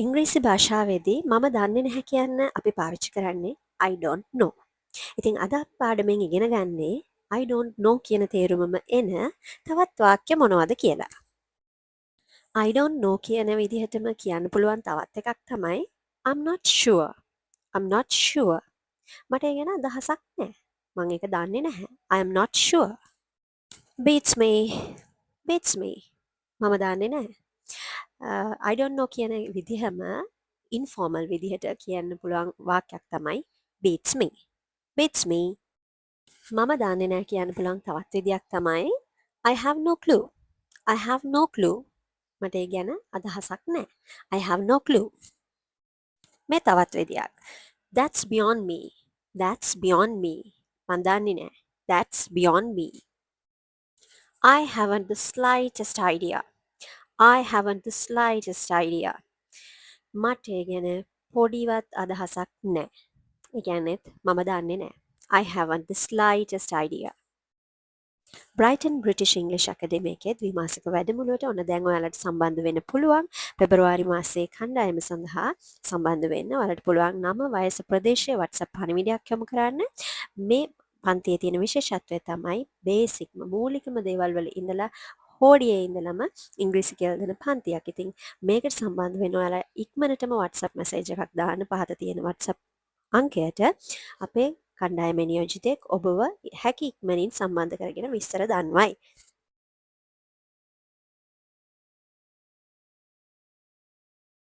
ඉංග්‍රීසි භාෂාවේදී මම දන්නේ නැහැ කියන්න අපි පාවිච්චි කරන්නේ I don't know. ඉතින් අද අපි පාඩමෙන් ඉගෙන ගන්නේ I don't know කියන තේරුමම එන තවත් වාක්‍ය මොනවද කියලා. I don't know කියන විදිහටම කියන්න පුළුවන් තවත් එකක් තමයි I'm not sure. I'm not sure. මට ඒ ගැන අදහසක් නැහැ. මම ඒක දන්නේ නැහැ. I am not sure. Beats me. Beats me. මම දන්නේ නැහැ. I don't know කියන විදිහම ඉන්ෆෝමල් විදිහට කියන්න පුළුවන් වාක්‍යයක් තමයි beats me. Beats me. මම දන්නේ නැහැ කියන්න පුළුවන් තවත් විදියක් තමයි I have no clue. I have no clue. මට ඒ ගැන අදහසක් නැහැ. I have no clue. මේ තවත් විදියක්. That's beyond me. That's beyond me. මන් දන්නේ නැහැ. That's beyond me. I haven't the slightest idea. I haven't the slightest idea. මට ඒ ගැන පොඩිවත් අදහසක් නැහැ. ඒ කියන්නේත් මම දන්නේ නැහැ. I haven't the slightest idea. Brighton British English Academy එකේ ද්විමාසික වැඩමුළුවට ඔන්න දැන් ඔයාලට සම්බන්ධ වෙන්න පුළුවන්. පෙබරවාරි මාසයේ කණ්ඩායම සඳහා සම්බන්ධ වෙන්න ඔයාලට පුළුවන් නම වයස ප්‍රදේශය WhatsApp පණිවිඩයක් යොමු කරන්න. මේ පන්තියේ තියෙන විශේෂත්වය තමයි බේසික්ම මූලිකම දේවල් වල ඉඳලා හෝඩියේ ඉඳලම ඉංග්‍රීසි කියලා දෙන පන්තියක්. ඉතින් මේකට සම්බන්ධ වෙන්න ඔයාලා ඉක්මනටම WhatsApp මැසේජ් එකක් දාන්න පහත තියෙන WhatsApp අංකයට අපේ කණ්ඩායමේ නියෝජිතයෙක් ඔබව හැකි ඉක්මනින් සම්බන්ධ කරගෙන විස්තර දන්වයි.